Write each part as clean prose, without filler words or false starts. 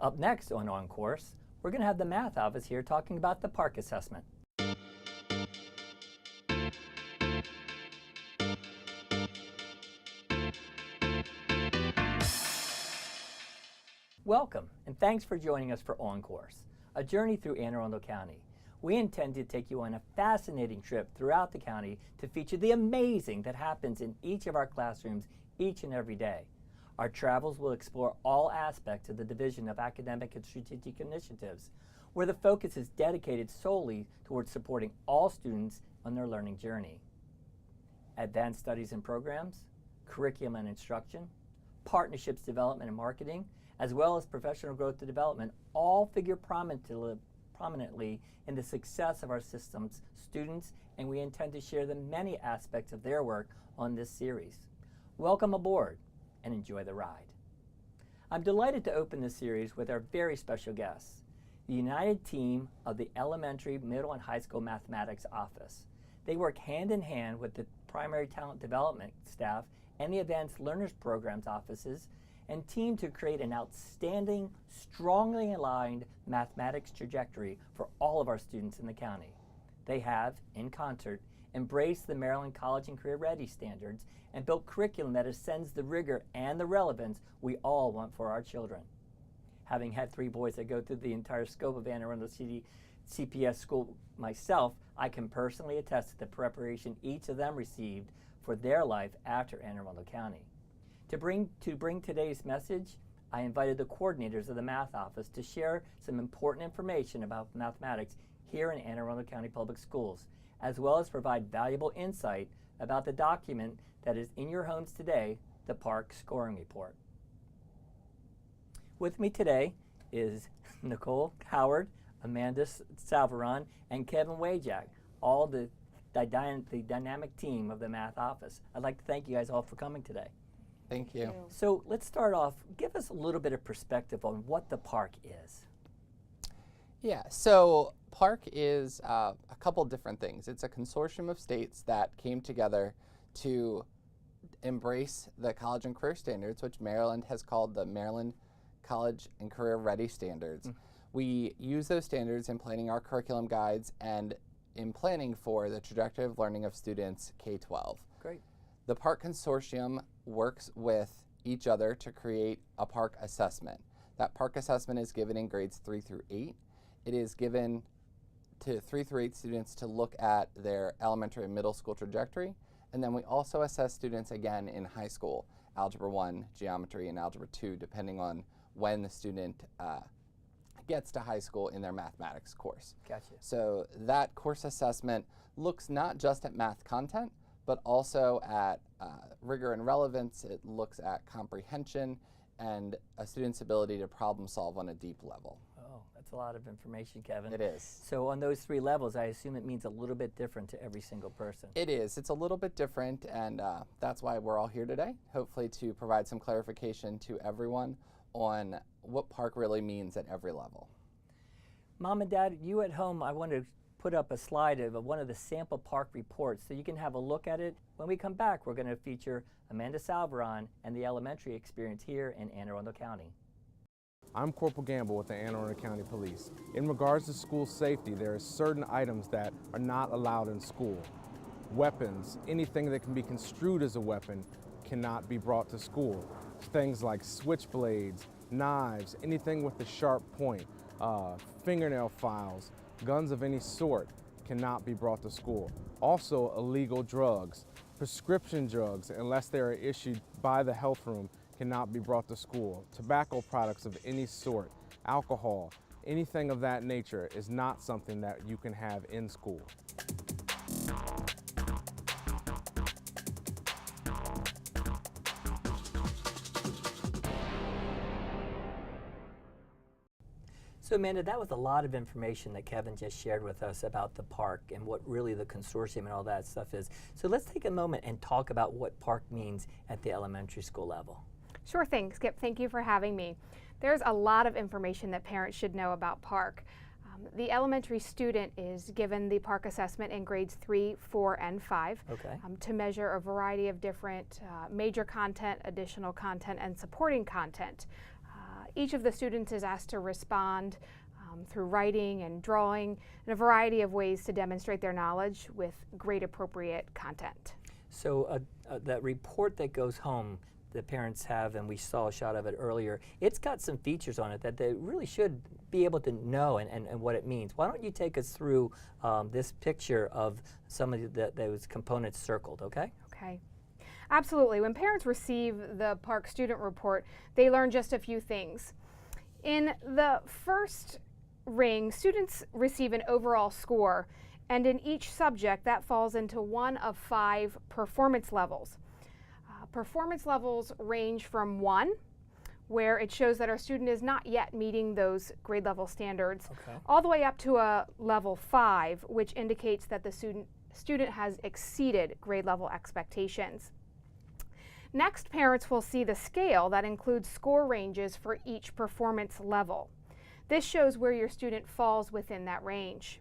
Up next on Course, we're going to have the math office here talking about the Parcc Assessment. Welcome, and thanks for joining us for On Course, a journey through Anne Arundel County. We intend to take you on a fascinating trip throughout the county to feature the amazing that happens in each of our classrooms each and every day. Our travels will explore all aspects of the Division of Academic and Strategic Initiatives, where the focus is dedicated solely towards supporting all students on their learning journey. Advanced Studies and Programs, Curriculum and Instruction, Partnerships Development and Marketing, as well as Professional Growth and Development, all figure prominently in the success of our system's students, and we intend to share the many aspects of their work on this series. Welcome aboard and enjoy the ride. I'm delighted to open this series with our very special guests, the United Team of the Elementary, Middle, and High School Mathematics Office. They work hand in hand with the Primary Talent Development staff and the Advanced Learners Programs offices, and team to create an outstanding, strongly aligned mathematics trajectory for all of our students in the county. They have, in concert, embraced the Maryland College and Career Ready standards and built curriculum that ascends the rigor and the relevance we all want for our children. Having had 3 boys that go through the entire scope of Anne Arundel CPS school myself, I can personally attest to the preparation each of them received for their life after Anne Arundel County. To bring today's message, I invited the coordinators of the math office to share some important information about mathematics here in Anne Arundel County Public Schools, as well as provide valuable insight about the document that is in your homes today, the Parcc Scoring Report. With me today is Nicole Howard, Amanda Salveron, and Kevin Wajak, all the dynamic team of the math office. I'd like to thank you guys all for coming today. Thank you. So let's start off. Give us a little bit of perspective on what the Parcc is. Yeah, so Parcc is a couple different things. It's a consortium of states that came together to embrace the college and career standards, which Maryland has called the Maryland College and Career Ready Standards. We use those standards in planning our curriculum guides and in planning for the trajectory of learning of students K12. Great. The Parcc Consortium works with each other to create a Parcc Assessment. That Parcc Assessment is given in grades 3 through 8. It is given to 3 through 8 students to look at their elementary and middle school trajectory, and then we also assess students again in high school, Algebra 1, Geometry, and Algebra 2, depending on when the student gets to high school in their mathematics course. Gotcha. So that course assessment looks not just at math content, but also at rigor and relevance. It looks at comprehension and a student's ability to problem solve on a deep level. Oh, that's a lot of information, Kevin. It is. So on those 3 levels, I assume it means a little bit different to every single person. It is. It's a little bit different, and that's why we're all here today, hopefully to provide some clarification to everyone on what Parcc really means at every level. Mom and Dad, you at home, I want to put up a slide of one of the sample Parcc reports so you can have a look at it. When we come back, we're going to feature Amanda Salveron and the elementary experience here in Anne Arundel County. I'm Corporal Gamble with the Anne Arundel County Police. In regards to school safety, there are certain items that are not allowed in school. Weapons, anything that can be construed as a weapon cannot be brought to school. Things like switchblades, knives, anything with a sharp point, fingernail files, guns of any sort cannot be brought to school. Also, illegal drugs, prescription drugs, unless they are issued by the health room, cannot be brought to school. Tobacco products of any sort, alcohol, anything of that nature is not something that you can have in school. So Amanda, that was a lot of information that Kevin just shared with us about the Parcc and what really the consortium and all that stuff is. So let's take a moment and talk about what Parcc means at the elementary school level. Sure thing, Skip. Thank you for having me. There's a lot of information that parents should know about Parcc. The elementary student is given the Parcc assessment in grades 3, 4, and 5 to measure a variety of different major content, additional content, and supporting content. Each of the students is asked to respond through writing and drawing and a variety of ways to demonstrate their knowledge with grade appropriate content. So that report that goes home, the parents have, and we saw a shot of it earlier, it's got some features on it that they really should be able to know and what it means. Why don't you take us through this picture of some of those components circled, okay? Okay. Absolutely. When parents receive the Parcc student report, they learn just a few things. In the first ring, students receive an overall score, and in each subject that falls into one of 5 performance levels. Performance levels range from 1, where it shows that our student is not yet meeting those grade level standards, all the way up to a level 5, which indicates that the student has exceeded grade level expectations. Next, parents will see the scale that includes score ranges for each performance level. This shows where your student falls within that range.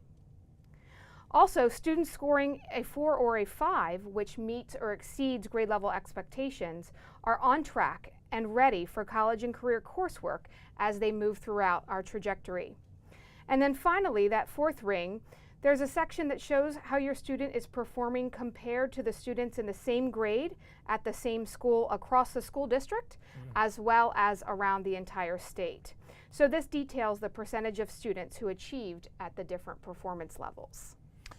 Also, students scoring a 4 or a 5, which meets or exceeds grade level expectations, are on track and ready for college and career coursework as they move throughout our trajectory. And then finally, that 4th ring, there's a section that shows how your student is performing compared to the students in the same grade at the same school across the school district, as well as around the entire state. So this details the percentage of students who achieved at the different performance levels.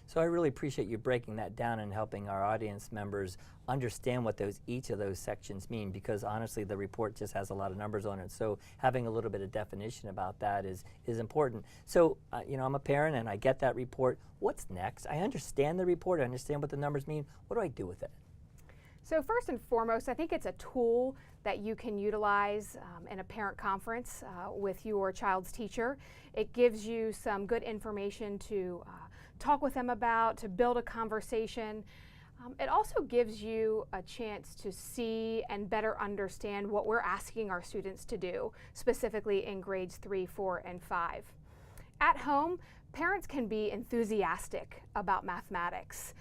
So I really appreciate you breaking that down and helping our audience members understand what each of those sections mean, because honestly the report just has a lot of numbers on it. So having a little bit of definition about that is important. So you know, I'm a parent and I get that report. What's next? I understand the report, I understand what the numbers mean. What do I do with it? So first and foremost, I think it's a tool that you can utilize in a parent conference with your child's teacher. It gives you some good information to talk with them about, to build a conversation. It also gives you a chance to see and better understand what we're asking our students to do, specifically in grades 3, 4, and 5. At home, parents can be enthusiastic about mathematics,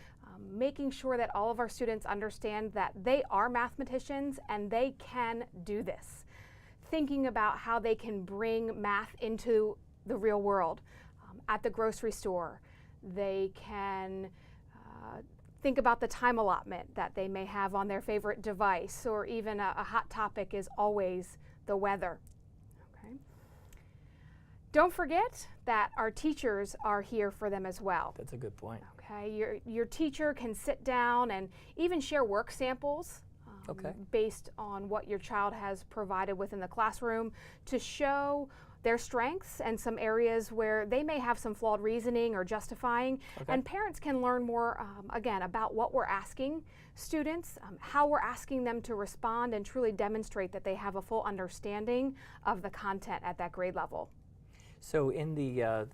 making sure that all of our students understand that they are mathematicians and they can do this. Thinking about how they can bring math into the real world. At the grocery store, they can think about the time allotment that they may have on their favorite device, or even a hot topic is always the weather. Okay. Don't forget that our teachers are here for them as well. That's a good point. Okay, your teacher can sit down and even share work samples based on what your child has provided within the classroom to show their strengths and some areas where they may have some flawed reasoning or justifying. And parents can learn more, again, about what we're asking students, how we're asking them to respond, and truly demonstrate that they have a full understanding of the content at that grade level. So in the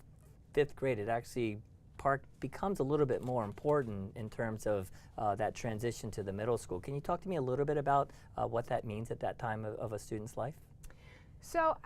5th grade, it actually, Parcc becomes a little bit more important in terms of that transition to the middle school. Can you talk to me a little bit about what that means at that time of a student's life? So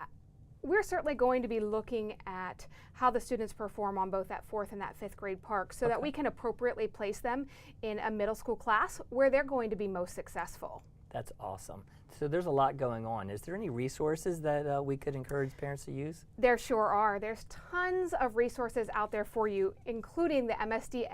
we're certainly going to be looking at how the students perform on both that 4th and that 5th grade Parcc so that we can appropriately place them in a middle school class where they're going to be most successful. That's awesome. So there's a lot going on. Is there any resources that we could encourage parents to use? There sure are. There's tons of resources out there for you, including the MSDE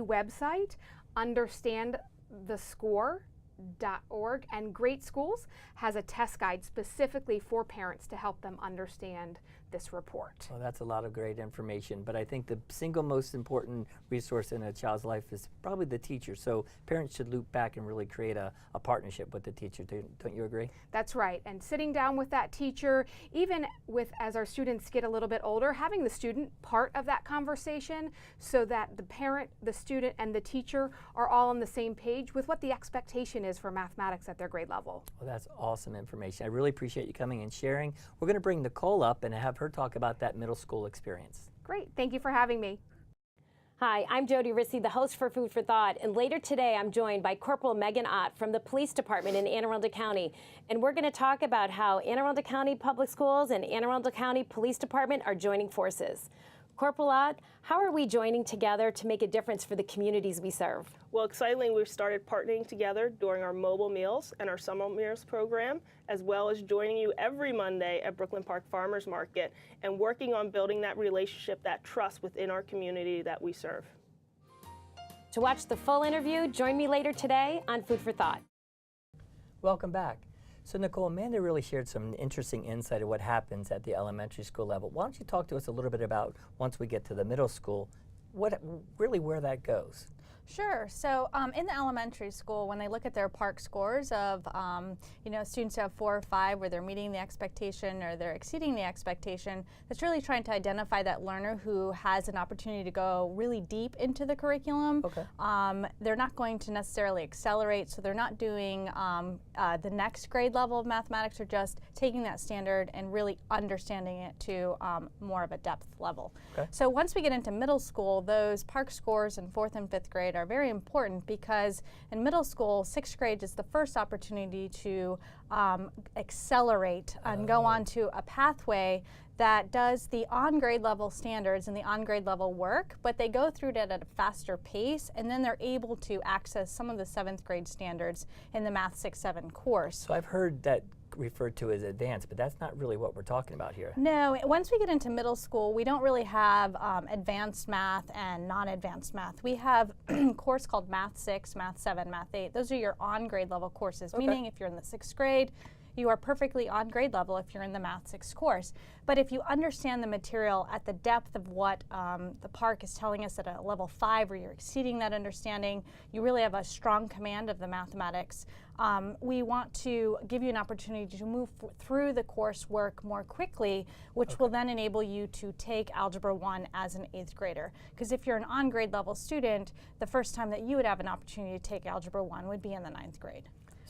website, understandthescore.org, and Great Schools has a test guide specifically for parents to help them understand this report. Well, that's a lot of great information, but I think the single most important resource in a child's life is probably the teacher. So parents should loop back and really create a partnership with the teacher. Don't you agree? That's right. And sitting down with that teacher, even as our students get a little bit older, having the student part of that conversation so that the parent, the student, and the teacher are all on the same page with what the expectation is for mathematics at their grade level. Well, that's awesome information. I really appreciate you coming and sharing. We're going to bring Nicole up and have her talk about that middle school experience. Great. Thank you for having me. Hi, I'm Jody Rissy, the host for Food for Thought, and later today I'm joined by Corporal Megan Ott from the Police Department in Anne Arundel County, and we're going to talk about how Anne Arundel County Public Schools and Anne Arundel County Police Department are joining forces. Corporal Ott, how are we joining together to make a difference for the communities we serve? Well, excitingly, we've started partnering together during our mobile meals and our summer meals program, as well as joining you every Monday at Brooklyn Park Farmers Market and working on building that relationship, that trust within our community that we serve. To watch the full interview, join me later today on Food for Thought. Welcome back. So Nicole, Amanda really shared some interesting insight of what happens at the elementary school level. Why don't you talk to us a little bit about, once we get to the middle school, where that goes? Sure. So in the elementary school, when they look at their Parcc scores of, students who have 4 or 5 where they're meeting the expectation or they're exceeding the expectation, it's really trying to identify that learner who has an opportunity to go really deep into the curriculum. Okay. They're not going to necessarily accelerate, so they're not doing the next grade level of mathematics, or just taking that standard and really understanding it to more of a depth level. Okay. So once we get into middle school, those Parcc scores in 4th and 5th grade are very important, because in middle school, 6th grade is the first opportunity to accelerate and go on to a pathway that does the on-grade level standards and the on-grade level work, but they go through it at a faster pace, and then they're able to access some of the 7th grade standards in the Math 6-7 course. So I've heard that referred to as advanced, but that's not really what we're talking about here. No, once we get into middle school, we don't really have advanced math and non-advanced math. We have a course called Math 6, Math 7, Math 8. Those are your on-grade level courses, meaning if you're in the 6th grade, you are perfectly on grade level if you're in the Math 6 course. But if you understand the material at the depth of what the Parcc is telling us at a level 5, where you're exceeding that understanding, you really have a strong command of the mathematics. We want to give you an opportunity to move through the coursework more quickly, which will then enable you to take Algebra 1 as an 8th grader. Because if you're an on-grade level student, the first time that you would have an opportunity to take Algebra 1 would be in the 9th grade.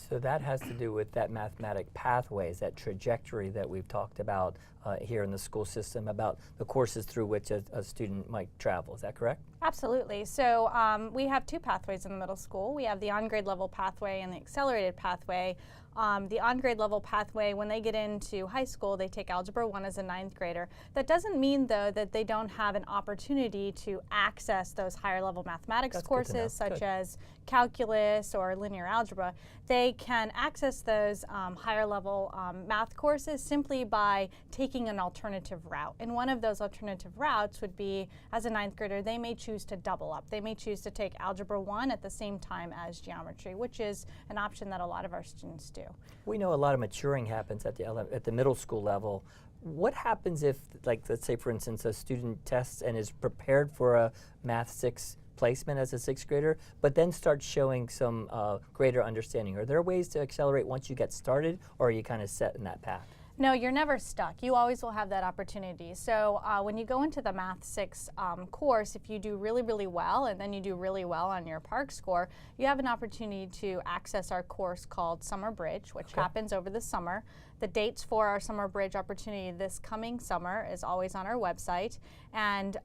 So that has to do with that mathematic pathways, that trajectory that we've talked about here in the school system, about the courses through which a student might travel. Is that correct? Absolutely. So we have 2 pathways in the middle school. We have the on-grade level pathway and the accelerated pathway. The on-grade level pathway, when they get into high school, they take Algebra 1 as a 9th grader. That doesn't mean, though, that they don't have an opportunity to access those higher level mathematics courses, such as calculus or linear algebra. They can access those higher level math courses simply by taking an alternative route. And one of those alternative routes would be, as a 9th grader, they may choose to double up. They may choose to take Algebra 1 at the same time as geometry, which is an option that a lot of our students do. We know a lot of maturing happens at the middle school level. What happens if, like, let's say, for instance, a student tests and is prepared for a Math 6 placement as a 6th grader, but then starts showing some greater understanding? Are there ways to accelerate once you get started, or are you kind of set in that path? No, you're never stuck. You always will have that opportunity. So when you go into the Math 6 course, if you do really, really well, and then you do really well on your Parcc score, you have an opportunity to access our course called Summer Bridge, which happens over the summer. The dates for our Summer Bridge opportunity this coming summer is always on our website. And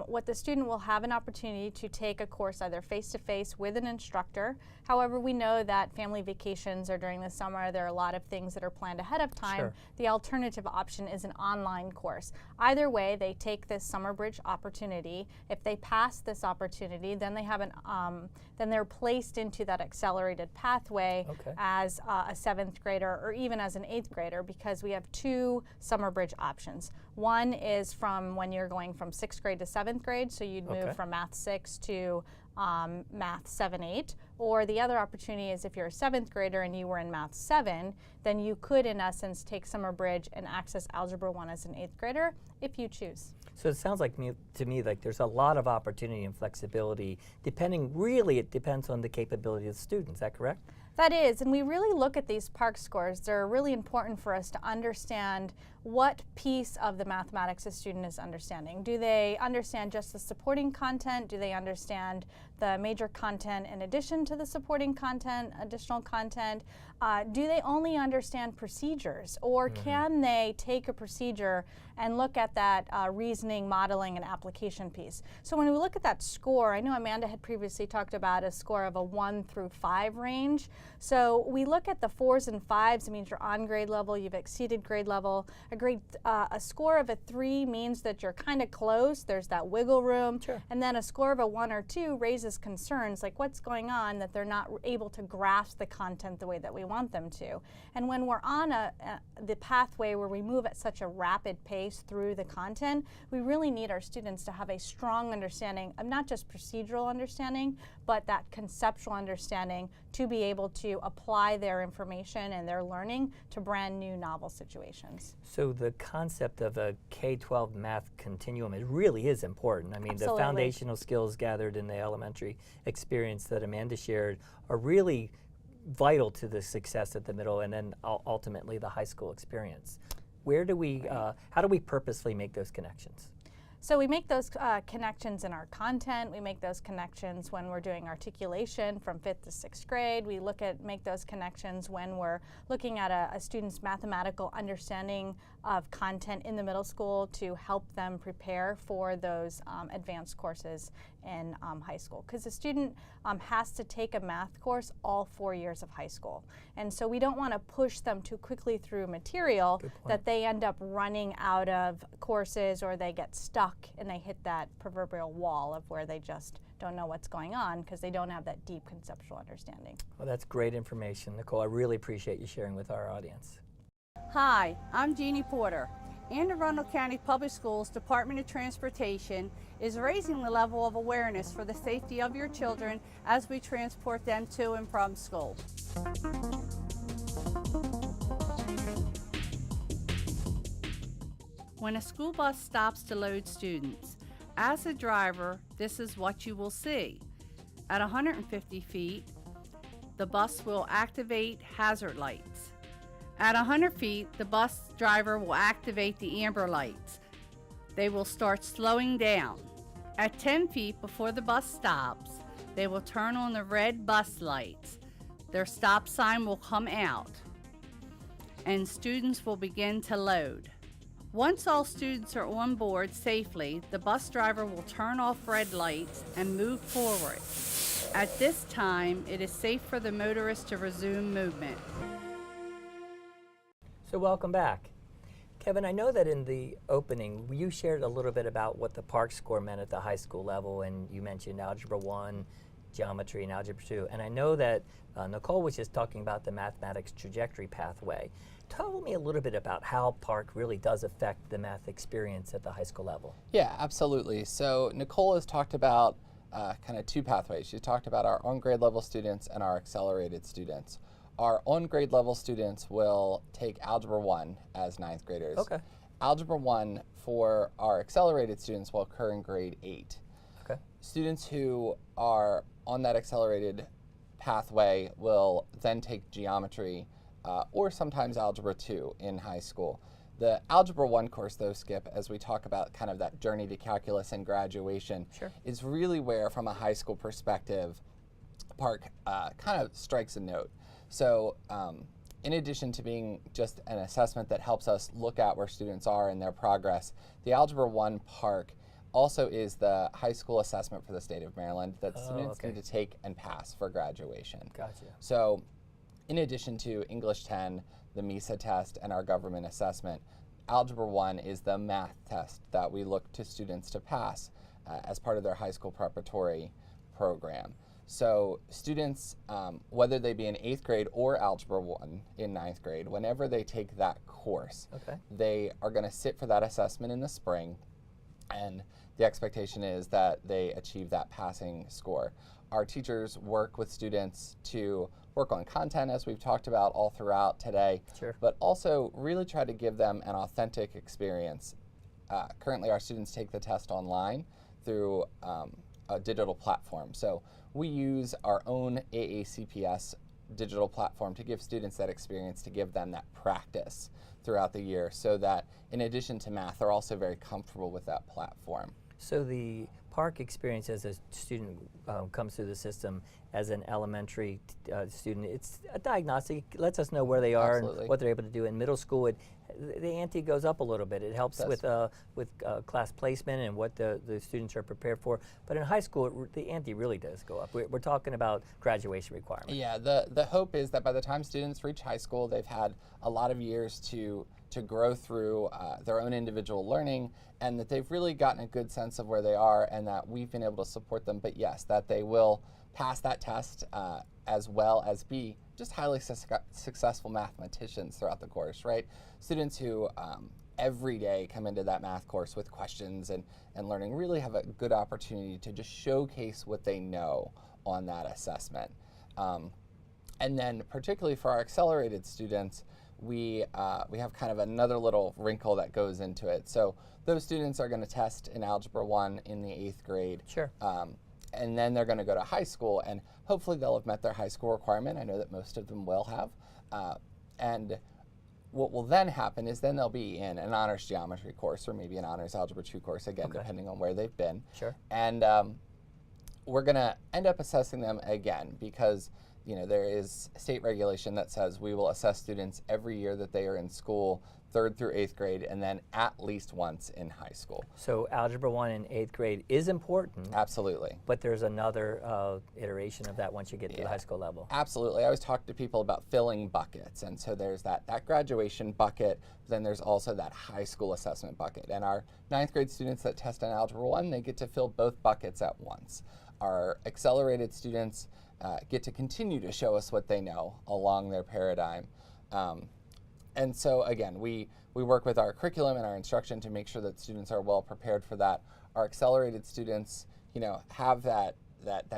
what the student will have an opportunity to take a course either face-to-face with an instructor. However, we know that family vacations are during the summer. There are a lot of things that are planned ahead of time. Sure. The alternative option is an online course. Either way, they take this Summer Bridge opportunity. If they pass this opportunity, then they have then they're placed into that accelerated pathway as a 7th grader, or even as an 8th grader, because we have 2 Summer Bridge options. One is from when you're going from 6th grade to 7th grade, so you'd move from Math 6 to Math 7-8, or the other opportunity is if you're a 7th grader and you were in Math 7, then you could, in essence, take Summer Bridge and access Algebra 1 as an 8th grader if you choose. So it sounds like to me like there's a lot of opportunity and flexibility, it depends on the capability of the student. Is that correct? That is, and we really look at these Parcc scores. They're really important for us to understand what piece of the mathematics a student is understanding. Do they understand just the supporting content? Do they understand the major content in addition to the supporting content, additional content? Do they only understand procedures, or can they take a procedure and look at that reasoning, modeling, and application piece? So when we look at that score, I know Amanda had previously talked about a score of a 1 through 5 range. So we look at the 4s and 5s. It means you're on grade level, you've exceeded grade level. A score of a 3 means that you're kind of close. There's that wiggle room. Sure. And then a score of a 1 or 2 raises concerns, like what's going on, that they're not able to grasp the content the way that we want them to. And when we're on the pathway where we move at such a rapid pace through the content, we really need our students to have a strong understanding of not just procedural understanding, but that conceptual understanding to be able to apply their information and their learning to brand new novel situations. So the concept of a K12 Math Continuum, it really is important. I mean, Absolutely. the foundational skills gathered in the elementary experience that Amanda shared are really vital to the success at the middle and then ultimately the high school experience. Where do we, how do we purposely make those connections? So we make those connections in our content. We make those connections when we're doing articulation from 5th to 6th grade. We make those connections when we're looking at a student's mathematical understanding of content in the middle school to help them prepare for those advanced courses in high school. Because a student has to take a math course all 4 years of high school. And so we don't want to push them too quickly through material that they end up running out of courses or they get stuck and they hit that proverbial wall of where they just don't know what's going on because they don't have that deep conceptual understanding. Well, that's great information, Nicole. I really appreciate you sharing with our audience. Hi, I'm Jeannie Porter. Anne Arundel County Public Schools Department of Transportation is raising the level of awareness for the safety of your children as we transport them to and from school. When a school bus stops to load students, as a driver, this is what you will see. At 150 feet, the bus will activate hazard lights. At 100 feet, the bus driver will activate the amber lights. They will start slowing down. At 10 feet before the bus stops, they will turn on the red bus lights. Their stop sign will come out, and students will begin to load. Once all students are on board safely, the bus driver will turn off red lights and move forward. At this time, it is safe for the motorist to resume movement. So welcome back. Kevin, I know that in the opening, you shared a little bit about what the Parcc score meant at the high school level, and you mentioned Algebra 1, Geometry, and Algebra 2. And I know that Nicole was just talking about the mathematics trajectory pathway. Tell me a little bit about how Parcc really does affect the math experience at the high school level. Yeah, absolutely. So Nicole has talked about kind of two pathways. She's talked about our on-grade level students and our accelerated students. Our on-grade level students will take Algebra 1 as 9th graders. Okay. Algebra 1 for our accelerated students will occur in grade 8. Okay. Students who are on that accelerated pathway will then take geometry or sometimes Algebra 2 in high school. The Algebra 1 course, though, Skip, as we talk about kind of that journey to calculus and graduation, is really where, from a high school perspective, Parcc kind of strikes a note. So in addition to being just an assessment that helps us look at where students are in their progress, the Algebra 1 Parcc also is the high school assessment for the state of Maryland that students need to take and pass for graduation. Gotcha. So in addition to English 10, the MISA test, and our government assessment, Algebra 1 is the math test that we look to students to pass as part of their high school preparatory program. So students, whether they be in 8th grade or Algebra 1 in 9th grade, whenever they take that course, they are going to sit for that assessment in the spring, and the expectation is that they achieve that passing score. Our teachers work with students to work on content, as we've talked about all throughout today, but also really try to give them an authentic experience. Currently, our students take the test online through a digital platform. So we use our own AACPS digital platform to give students that experience, to give them that practice throughout the year, so that in addition to math, they're also very comfortable with that platform. So the Parcc experience as a student comes through the system as an elementary student, it's a diagnostic. It lets us know where they are Absolutely. and what they're able to do. In middle school, the ante goes up a little bit. It helps with class placement and what the students are prepared for. But in high school, the ante really does go up. We're talking about graduation requirements. Yeah, the hope is that by the time students reach high school, they've had a lot of years to grow through their own individual learning, and that they've really gotten a good sense of where they are, and that we've been able to support them. But yes, that they will pass that test as well as be just highly successful mathematicians throughout the course, right? Students who every day come into that math course with questions and learning really have a good opportunity to just showcase what they know on that assessment. And then particularly for our accelerated students, we have kind of another little wrinkle that goes into it. So those students are going to test in Algebra 1 in the 8th grade. Sure. And then they're going to go to high school, and hopefully they'll have met their high school requirement. I know that most of them will have. And what will then happen is then they'll be in an honors geometry course or maybe an honors algebra 2 course, again, depending on where they've been. Sure. And we're going to end up assessing them again because there is state regulation that says we will assess students every year that they are in school, 3rd through 8th grade, and then at least once in high school. So Algebra 1 in 8th grade is important. Absolutely. But there's another iteration of that once you get to the high school level. Absolutely. I always talk to people about filling buckets, and so there's that graduation bucket, then there's also that high school assessment bucket. And our 9th grade students that test on Algebra 1, they get to fill both buckets at once. Our accelerated students get to continue to show us what they know along their paradigm. And so again, we work with our curriculum and our instruction to make sure that students are well prepared for that. Our accelerated students, have that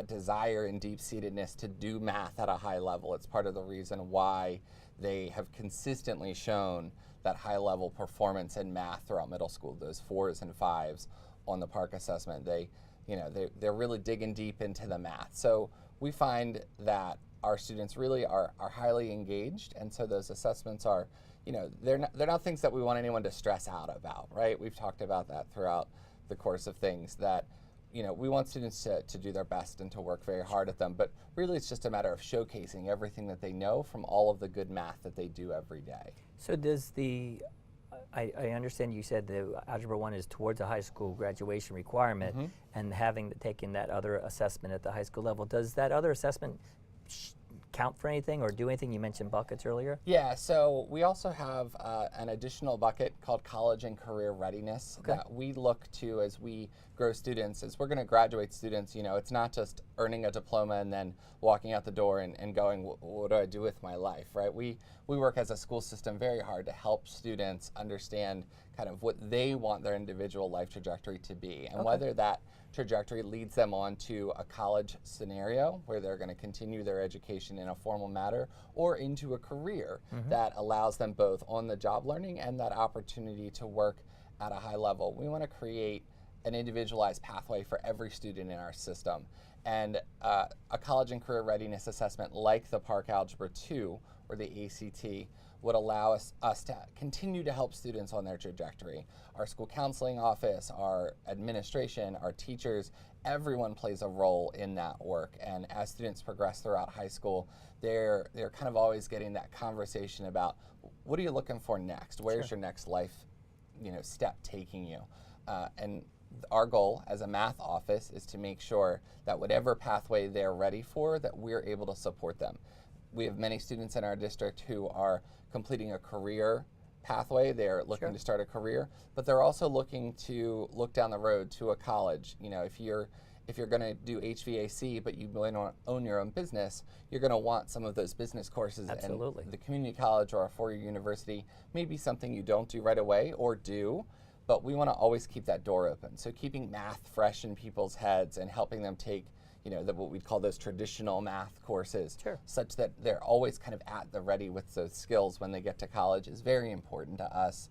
desire and deep-seatedness to do math at a high level. It's part of the reason why they have consistently shown that high-level performance in math throughout middle school, those 4s and 5s on the Parcc Assessment. They're really digging deep into the math. So we find that our students really are highly engaged, and so those assessments are, they're not things that we want anyone to stress out about, right? We've talked about that throughout the course of things, that we want students to do their best and to work very hard at them, but really it's just a matter of showcasing everything that they know from all of the good math that they do every day. So does I understand you said the Algebra 1 is towards a high school graduation requirement, and having taken that other assessment at the high school level, does that other assessment count for anything or do anything? You mentioned buckets earlier. Yeah, so we also have an additional bucket called College and Career Readiness that we look to as we grow students. As we're going to graduate students, it's not just earning a diploma and then walking out the door and going, what do I do with my life, right? We work as a school system very hard to help students understand kind of what they want their individual life trajectory to be, and whether that trajectory leads them on to a college scenario where they're going to continue their education in a formal manner, or into a career that allows them both on-the-job learning and that opportunity to work at a high level. We want to create an individualized pathway for every student in our system. And a college and career readiness assessment like the Parcc Algebra 2 or the ACT would allow us to continue to help students on their trajectory. Our school counseling office, our administration, our teachers, everyone plays a role in that work. And as students progress throughout high school, they're kind of always getting that conversation about, what are you looking for next? Where's your next life step taking you? And our goal as a math office is to make sure that whatever pathway they're ready for, that we're able to support them. We have many students in our district who are completing a career pathway. They're looking to start a career, but they're also looking to look down the road to a college. If you're going to do HVAC, but you want to own your own business, you're going to want some of those business courses. Absolutely. And the community college or a four-year university may be something you don't do right away or do, but we want to always keep that door open. So keeping math fresh in people's heads and helping them take what we'd call those traditional math courses, such that they're always kind of at the ready with those skills when they get to college, is very important to us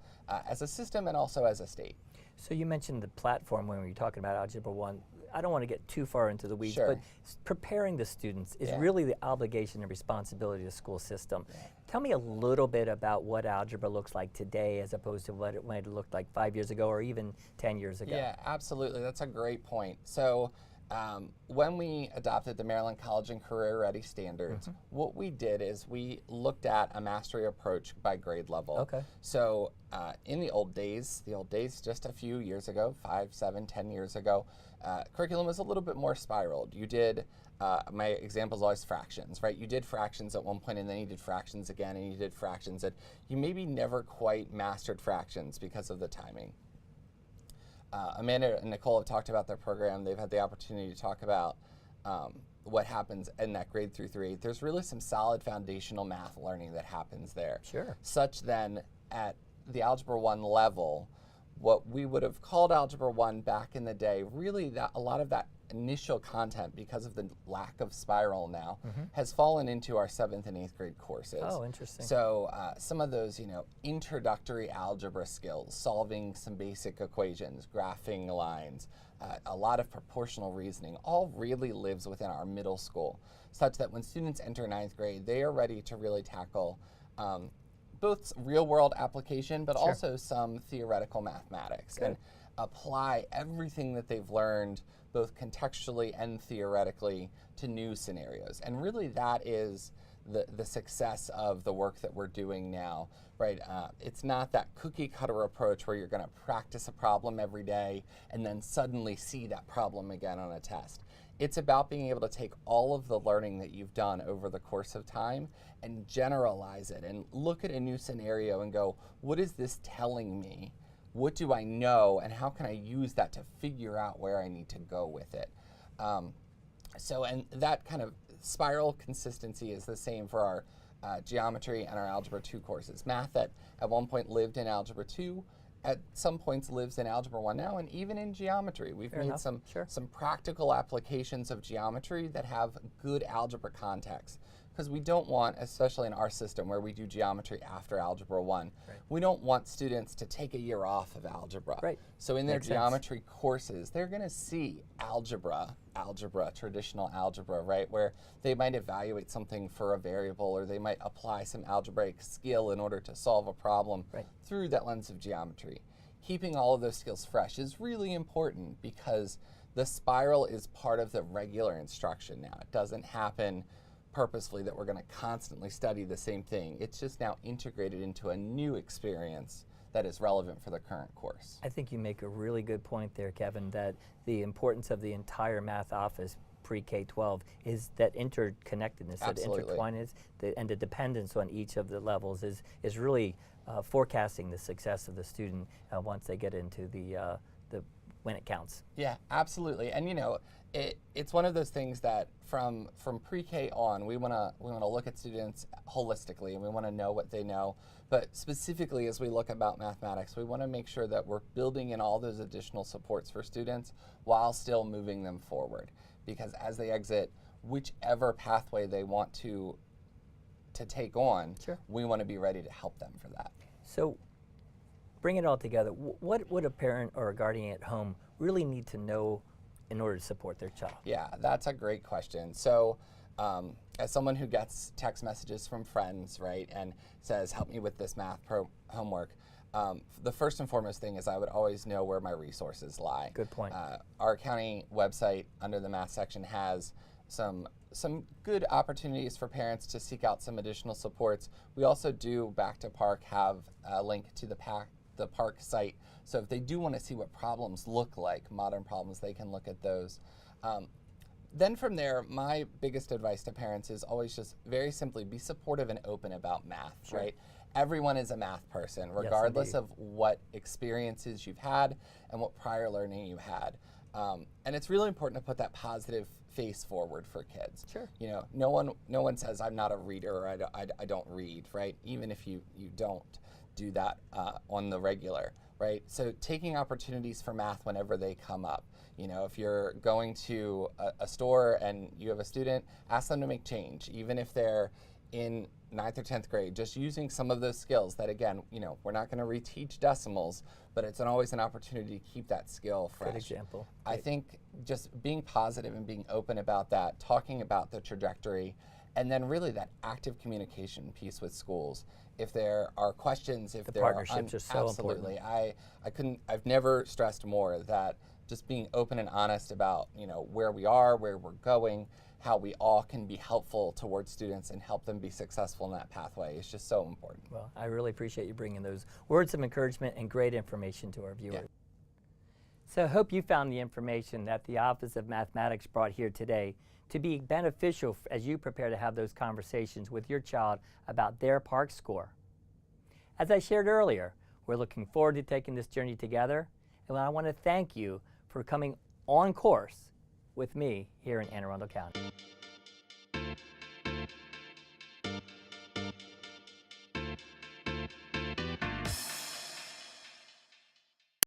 as a system and also as a state. So you mentioned the platform when we were talking about Algebra 1. I don't want to get too far into the weeds, Sure. but preparing the students is Yeah. really the obligation and responsibility of the school system. Tell me a little bit about what algebra looks like today as opposed to what it might have looked like 5 years ago or even 10 years ago. Yeah, absolutely. That's a great point. So when we adopted the Maryland College and Career Ready standards, what we did is we looked at a mastery approach by grade level. Okay. So in the old days just a few years ago, 5, 7, 10 years ago, curriculum was a little bit more spiraled. You did, my example is always fractions, right? You did fractions at one point and then you did fractions again and you did fractions, and you maybe never quite mastered fractions because of the timing. Amanda and Nicole have talked about their program. They've had the opportunity to talk about what happens in that grade 3 through 8. There's really some solid foundational math learning that happens there. Sure. Such then at the Algebra 1 level, what we would have called Algebra 1 back in the day, really that a lot of that initial content, because of the lack of spiral now, has fallen into our 7th and 8th grade courses. Oh, interesting. So some of those, introductory algebra skills, solving some basic equations, graphing lines, a lot of proportional reasoning, all really lives within our middle school, such that when students enter 9th grade, they are ready to really tackle both real-world application, but also some theoretical mathematics, and apply everything that they've learned, both contextually and theoretically, to new scenarios. And really that is the success of the work that we're doing now, right? It's not that cookie cutter approach where you're gonna practice a problem every day and then suddenly see that problem again on a test. It's about being able to take all of the learning that you've done over the course of time and generalize it and look at a new scenario and go, what is this telling me? What do I know, and how can I use that to figure out where I need to go with it? And that kind of spiral consistency is the same for our geometry and our Algebra 2 courses. Math that at one point lived in Algebra 2, at some points lives in Algebra 1 now, and even in geometry. We've made some practical applications of geometry that have good algebra context. Because we don't want, especially in our system where we do geometry after Algebra 1, we don't want students to take a year off of algebra. Right. So in their geometry courses, they're going to see algebra, traditional algebra, right, where they might evaluate something for a variable, or they might apply some algebraic skill in order to solve a problem through that lens of geometry. Keeping all of those skills fresh is really important because the spiral is part of the regular instruction now. It doesn't happen purposefully that we're going to constantly study the same thing. It's just now integrated into a new experience that is relevant for the current course. I think you make a really good point there, Kevin, that the importance of the entire math office pre-K-12 is that interconnectedness, that intertwinedness, and the dependence on each of the levels is really forecasting the success of the student once they get into the when it counts. Yeah, absolutely. And it's one of those things that from pre-K on, we want to look at students holistically, and we want to know what they know. But specifically, as we look about mathematics, we want to make sure that we're building in all those additional supports for students while still moving them forward. Because as they exit whichever pathway they want to take on, we want to be ready to help them for that. So, bring it all together. What would a parent or a guardian at home really need to know in order to support their child? Yeah, that's a great question. So, as someone who gets text messages from friends, right, and says, help me with this math homework, the first and foremost thing is I would always know where my resources lie. Good point. Our county website under the math section has some good opportunities for parents to seek out some additional supports. We also do, back to Parcc, have a link to the Parcc site. So if they do want to see what problems look like, modern problems, they can look at those. Then from there, my biggest advice to parents is always just very simply be supportive and open about math, right? Everyone is a math person, regardless of what experiences you've had and what prior learning you had. And it's really important to put that positive face forward for kids. No one says I'm not a reader or I don't read, right? Even if you don't do that on the regular, right? So taking opportunities for math whenever they come up. If you're going to a store and you have a student, ask them to make change, even if they're in 9th or 10th grade, just using some of those skills that, again, you know, we're not going to reteach decimals, but it's always an opportunity to keep that skill fresh. Good example. I think just being positive and being open about that, talking about the trajectory, and then really that active communication piece with schools. If there are questions, if The there partnerships are so absolutely. important. I've never stressed more that just being open and honest about, you know, where we are, where we're going, how we all can be helpful towards students and help them be successful in that pathway is just so important. Well, I really appreciate you bringing those words of encouragement and great information to our viewers. Yeah. So I hope you found the information that the Office of Mathematics brought here today to be beneficial as you prepare to have those conversations with your child about their Parcc score. As I shared earlier, we're looking forward to taking this journey together, and I want to thank you for coming on course with me here in Anne Arundel County.